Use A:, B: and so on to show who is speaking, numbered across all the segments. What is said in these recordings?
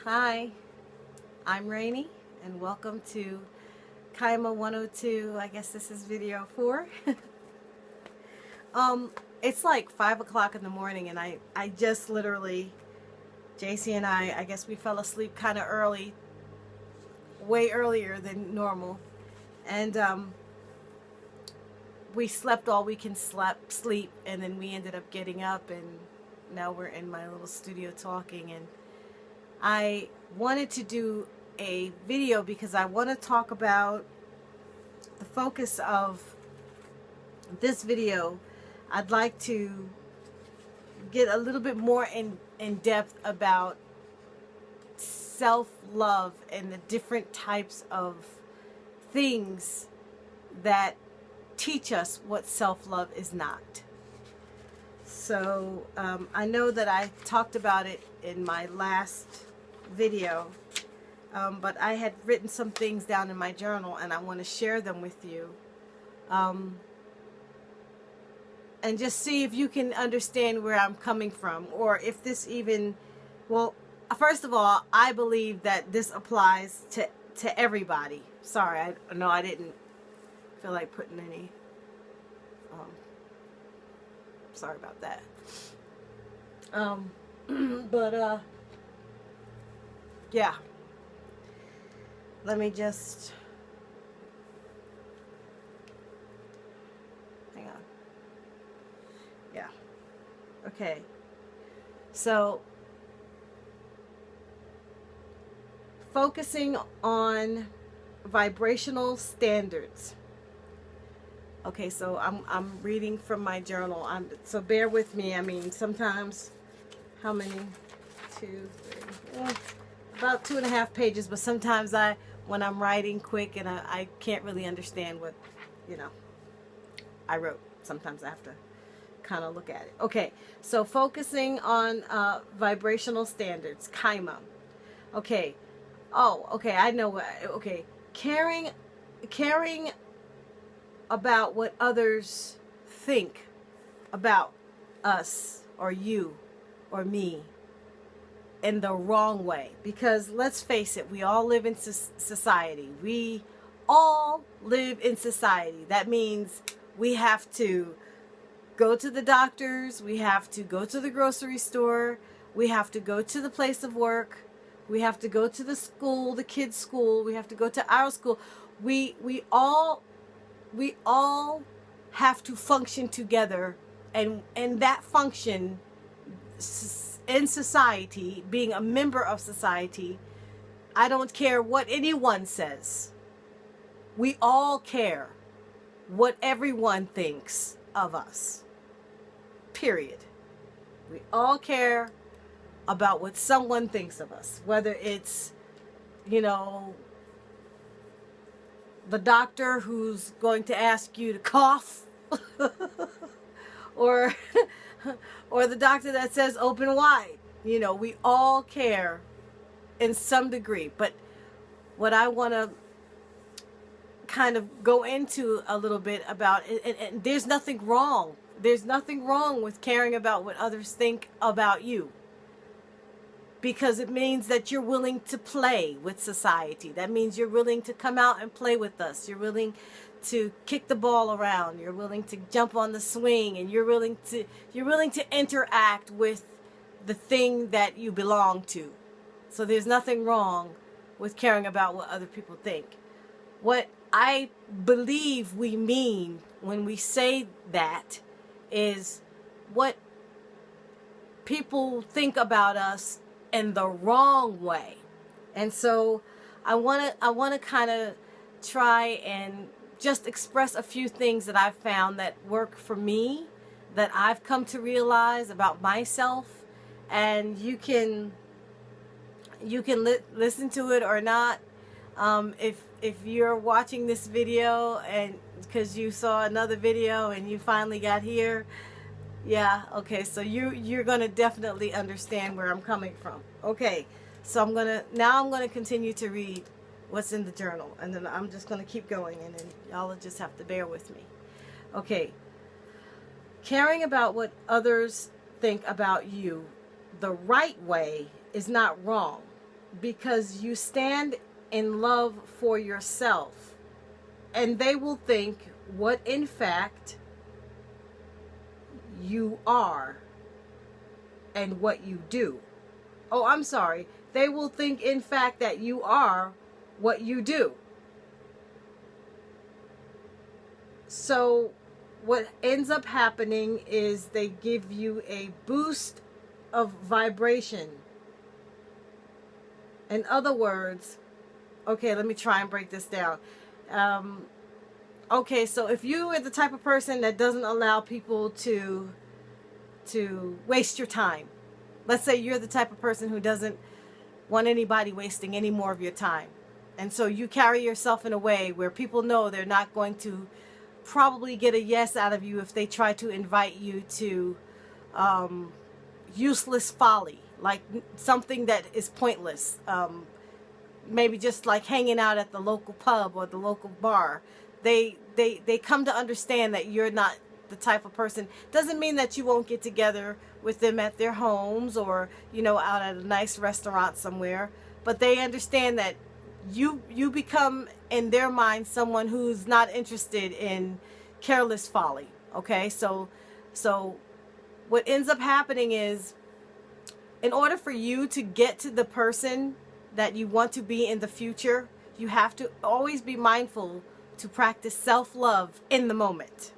A: Hi, I'm Rainey, and welcome to Kyhmah 102. I guess this is video 4. It's like 5 o'clock in the morning, and I just literally, JC and I guess we fell asleep kind of early, way earlier than normal, and we slept all we can sleep, and then we ended up getting up, and now we're in my little studio talking. And I wanted to do a video because I want to talk about the focus of this video. I'd like to get a little bit more in depth about self-love and the different types of things that teach us what self-love is not. So I know that I talked about it in my last video, but I had written some things down in my journal, and I want to share them with you, and just see if you can understand where I'm coming from, or if this even, well, first of all, I believe that this applies to everybody. Sorry, I didn't feel like putting any, sorry about that. But yeah, let me just hang on. Yeah, okay, so focusing on vibrational standards. Okay, so I'm reading from my journal. So bear with me. I mean, sometimes, how many? 2, 3, about 2.5 pages. But sometimes when I'm writing quick and I can't really understand what, I wrote. Sometimes I have to kind of look at it. Okay, so focusing on vibrational standards, Khymah. Okay. Oh, okay. I know what. Okay, caring about what others think about us or you or me in the wrong way. Because let's face it, we all live in society. We all live in society. That means we have to go to the doctors, we have to go to the grocery store, we have to go to the place of work, we have to go to the school, the kids' school, we have to go to our school. We all have to function together, and that function in society, being a member of society, I don't care what anyone says. We all care what everyone thinks of us. Period. We all care about what someone thinks of us, whether it's, the doctor who's going to ask you to cough, or the doctor that says open wide. We all care in some degree. But what I want to kind of go into a little bit about, and there's nothing wrong. There's nothing wrong with caring about what others think about you, because it means that you're willing to play with society. That means you're willing to come out and play with us. You're willing to kick the ball around. You're willing to jump on the swing, and you're willing to interact with the thing that you belong to. So there's nothing wrong with caring about what other people think. What I believe we mean when we say that is what people think about us in the wrong way. And so I want to kind of try and just express a few things that I've found that work for me, that I've come to realize about myself. And you can listen to it or not. If you're watching this video and because you saw another video and you finally got here, yeah, okay, so you're gonna definitely understand where I'm coming from. Okay, so I'm gonna continue to read what's in the journal, and then I'm just gonna keep going, and then y'all will just have to bear with me. Okay, caring about what others think about you the right way is not wrong. because you stand in love for yourself, and they will think what in fact you are and what you do. Oh, I'm sorry. They will think in fact that you are what you do. So what ends up happening is they give you a boost of vibration. In other words, okay, let me try and break this down. Okay, so if you are the type of person that doesn't allow people to waste your time, let's say you're the type of person who doesn't want anybody wasting any more of your time, and so you carry yourself in a way where people know they're not going to probably get a yes out of you if they try to invite you to useless folly, like something that is pointless, maybe just like hanging out at the local pub or the local bar. They come to understand that you're not the type of person. Doesn't mean that you won't get together with them at their homes or, you know, out at a nice restaurant somewhere, but they understand that you become in their mind someone who's not interested in careless folly. Okay, so what ends up happening is, in order for you to get to the person that you want to be in the future, you have to always be mindful to practice self-love in the moment.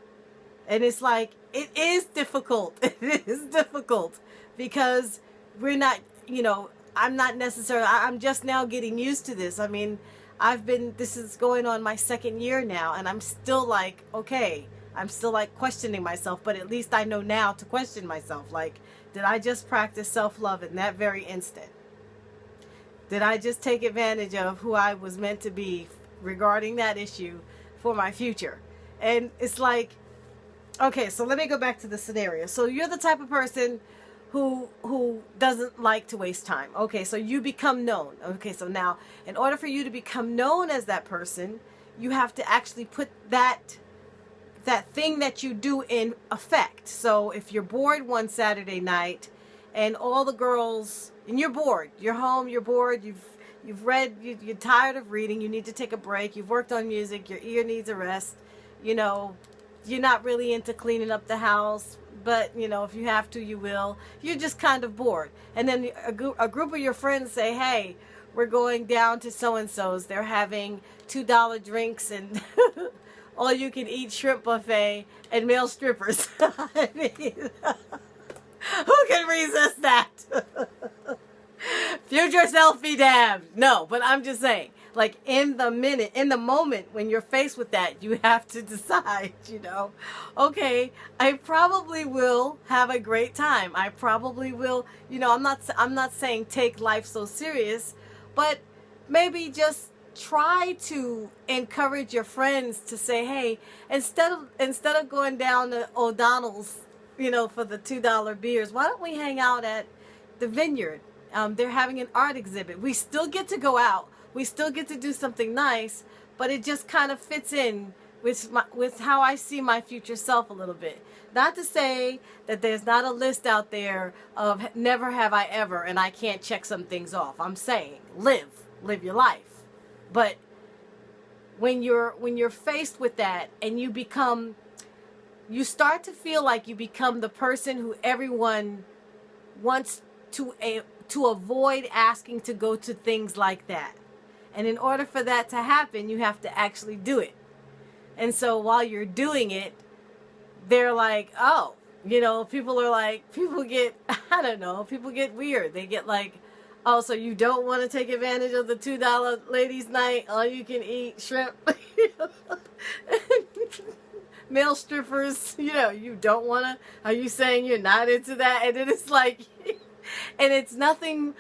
A: And it's like, it is difficult. It is difficult because we're not, you know, I'm not necessarily, I'm just now getting used to this. I mean, this is going on my second year now, and I'm still like, okay, I'm still like questioning myself, but at least I know now to question myself. Like, did I just practice self-love in that very instant? Did I just take advantage of who I was meant to be regarding that issue for my future? And it's like, okay, so let me go back to the scenario. So you're the type of person who doesn't like to waste time. Okay, so you become known. Okay, so now in order for you to become known as that person, you have to actually put that thing that you do in effect. So if you're bored one Saturday night and all the girls, and you're bored, you're home, you're bored, you've read, you're tired of reading, you need to take a break, you've worked on music, your ear needs a rest, you know, you're not really into cleaning up the house, but, you know, if you have to, you will. You're just kind of bored. And then a group of your friends say, hey, we're going down to so-and-so's. They're having $2 drinks and all-you-can-eat shrimp buffet and male strippers. I mean, who can resist that? Future self be damned. No, but I'm just saying, like, in the moment when you're faced with that, you have to decide, you know, okay, I probably will have a great time. I probably will, you know, I'm not saying take life so serious, but maybe just try to encourage your friends to say, hey, instead of going down to O'Donnell's, you know, for the $2 beers, why don't we hang out at the Vineyard? They're having an art exhibit. We still get to go out. We still get to do something nice, but it just kind of fits in with how I see my future self a little bit. Not to say that there's not a list out there of never have I ever and I can't check some things off. I'm saying live your life. But when you're faced with that and you start to feel like you become the person who everyone wants to avoid asking to go to things like that. And in order for that to happen, you have to actually do it. And so while you're doing it, they're like, oh, you know, people get, I don't know, people get weird. They get like, oh, so you don't want to take advantage of the $2 ladies' night, all you can eat shrimp, male strippers, you know, you don't want to, are you saying you're not into that? And then it's like, and it's nothing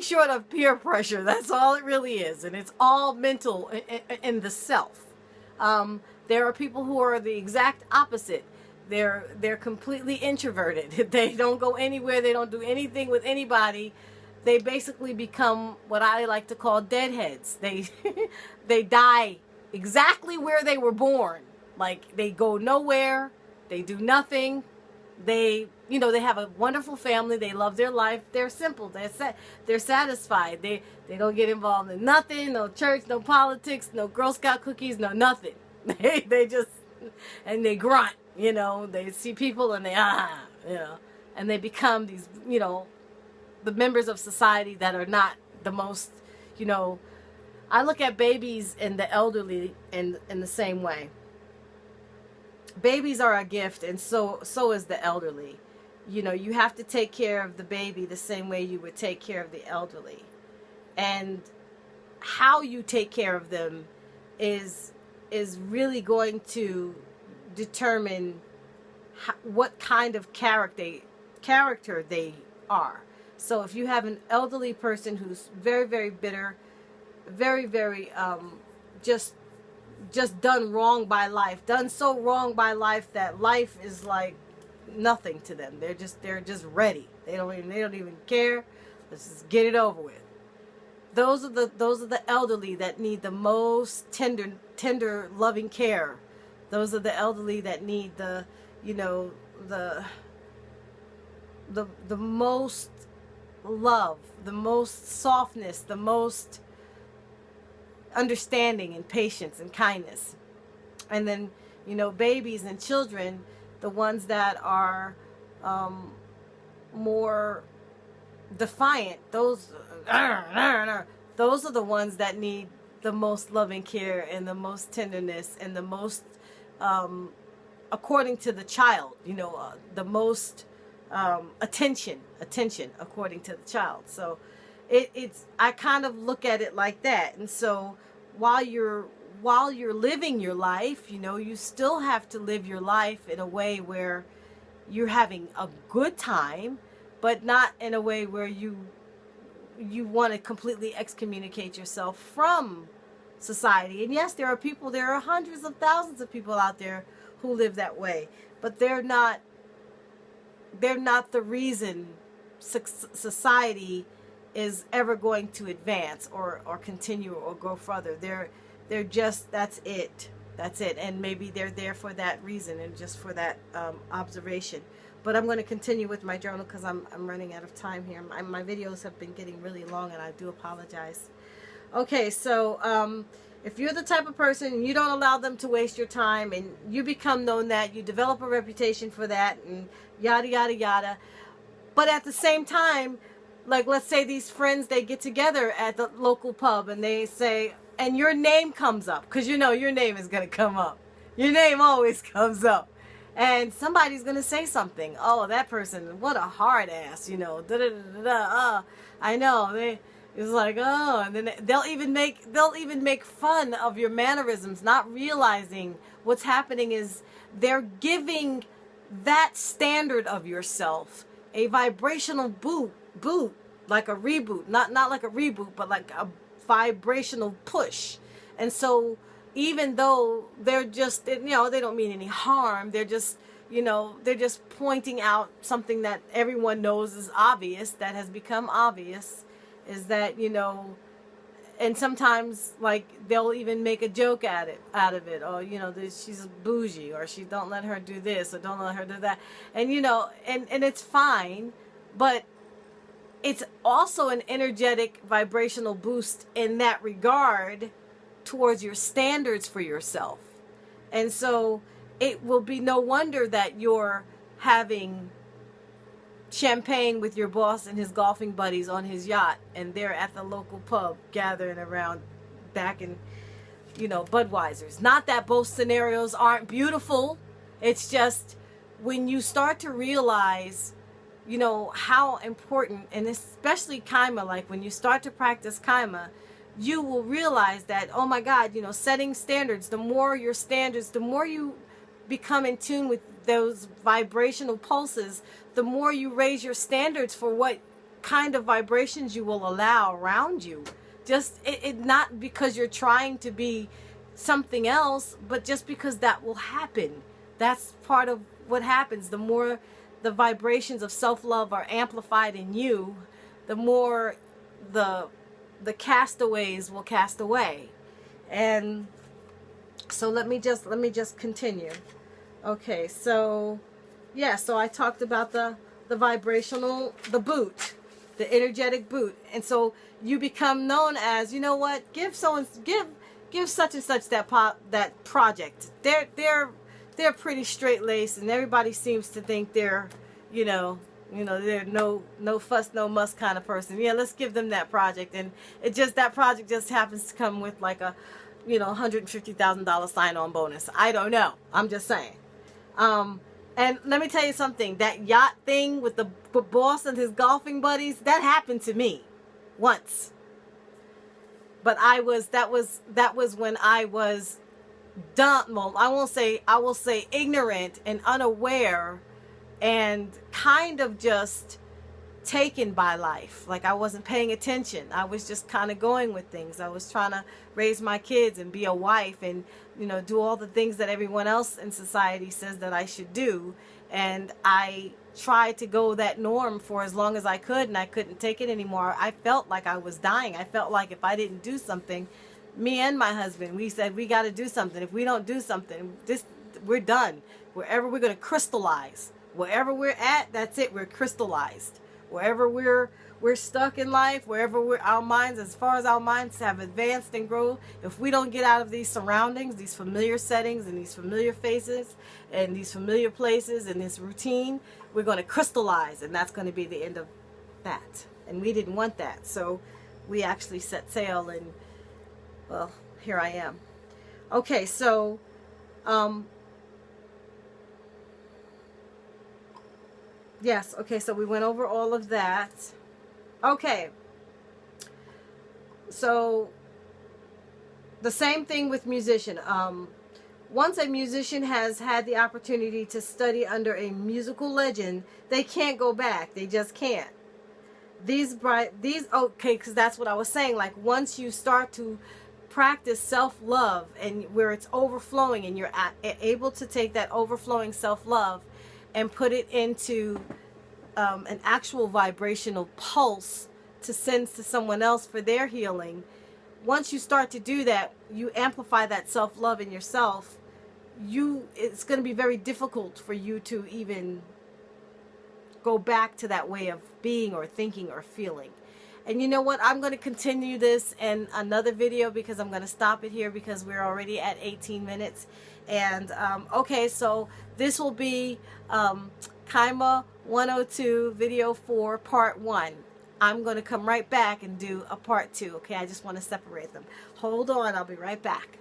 A: short of peer pressure. That's all it really is. And it's all mental in the self. There are people who are the exact opposite. They're completely introverted. They don't go anywhere. They don't do anything with anybody. They basically become what I like to call deadheads. They die exactly where they were born. Like, they go nowhere. They do nothing. They, you know, they have a wonderful family. They love their life. They're simple. They're satisfied. They don't get involved in nothing. No church. No politics. No Girl Scout cookies. No nothing. They just, and they grunt. You know, they see people and they you know, and they become these, you know, the members of society that are not the most, you know. I look at babies and the elderly in the same way. Babies are a gift, and so is the elderly. You know, you have to take care of the baby the same way you would take care of the elderly. And how you take care of them is really going to determine what kind of character they are. So if you have an elderly person who's very, very bitter, very, very just done wrong by life, done so wrong by life that life is like nothing to them. They're just ready. They don't even care. Let's just get it over with. Those are the elderly that need the most tender loving care. Those are the elderly that need the, you know, the most love, the most softness, the most understanding and patience and kindness. And then, you know, babies and children, the ones that are more defiant, those are the ones that need the most loving care and the most tenderness and the most according to the child, you know, the most attention according to the child. So it's I kind of look at it like that. And so while you're living your life, you know, you still have to live your life in a way where you're having a good time, but not in a way where you want to completely excommunicate yourself from society. And yes, there are hundreds of thousands of people out there who live that way, but they're not the reason society is ever going to advance or continue or go further. They're just, that's it. And maybe they're there for that reason and just for that observation. But I'm going to continue with my journal because I'm running out of time here. My videos have been getting really long, and I do apologize. Okay, so if you're the type of person and you don't allow them to waste your time, and you become known that, you develop a reputation for that, and yada, yada, yada. But at the same time, like, let's say these friends, they get together at the local pub and they say, and your name comes up, because you know your name is going to come up. Your name always comes up. And somebody's going to say something. Oh, that person, what a hard ass, you know. I know. It's like, oh, and then they'll even make fun of your mannerisms, not realizing what's happening is they're giving that standard of yourself a vibrational boot, like a reboot, not like a reboot, but like a vibrational push. And so even though they're just, you know, they don't mean any harm, they're just, you know, they're just pointing out something that everyone knows is obvious, that has become obvious, is that, you know, and sometimes, like, they'll even make a joke out of it, or, you know, she's bougie, or she don't let her do this, or don't let her do that, and, you know, and it's fine, but it's also an energetic vibrational boost in that regard towards your standards for yourself. And so it will be no wonder that you're having champagne with your boss and his golfing buddies on his yacht, and they're at the local pub gathering around back in, you know, Budweiser's. Not that both scenarios aren't beautiful. It's just when you start to realize, you know, how important, and especially Kyhmah, like when you start to practice Kyhmah, you will realize that, oh my God, you know, setting standards, the more your standards, the more you become in tune with those vibrational pulses, the more you raise your standards for what kind of vibrations you will allow around you. Just it not because you're trying to be something else, but just because that will happen. That's part of what happens. The more the vibrations of self-love are amplified in you, the more the castaways will cast away. And so let me just continue. Okay, so yeah, so I talked about the vibrational, the boot, the energetic boot. And so you become known as, you know what, give such and such that project. They're pretty straight laced, and everybody seems to think they're, they're no fuss, no muss kind of person. Yeah, let's give them that project. And that project just happens to come with like a, $150,000 sign-on bonus. I don't know. I'm just saying. And let me tell you something. That yacht thing with the boss and his golfing buddies, that happened to me once. But that was when I was dumb. Well, I will say ignorant and unaware, and kind of just taken by life. Like I wasn't paying attention. I was just kind of going with things. I was trying to raise my kids and be a wife and, do all the things that everyone else in society says that I should do. And I tried to go that norm for as long as I could, and I couldn't take it anymore. I felt like I was dying. I felt like if I didn't do something, me and my husband, we said, we got to do something. If we don't do something, we're done. Wherever we're going to crystallize, wherever we're at, that's it. We're crystallized. Wherever we're stuck in life, wherever our minds, as far as our minds have advanced and grown, if we don't get out of these surroundings, these familiar settings and these familiar faces and these familiar places and this routine, we're going to crystallize, and that's going to be the end of that. And we didn't want that, so we actually set sail, and well, here I am. Okay, so yes, okay, so we went over all of that. Okay, so the same thing with musician. Once a musician has had the opportunity to study under a musical legend, they can't go back. They just can't. Okay, because that's what I was saying. Like once you start to practice self-love, and where it's overflowing, and you're able to take that overflowing self-love and put it into an actual vibrational pulse to send to someone else for their healing. Once you start to do that, you amplify that self-love in yourself. It's going to be very difficult for you to even go back to that way of being or thinking or feeling. And you know what? I'm going to continue this in another video, because I'm going to stop it here because we're already at 18 minutes. And okay, so this will be Kyhmah 102 video 4 part 1. I'm going to come right back and do a part 2. Okay, I just want to separate them. Hold on, I'll be right back.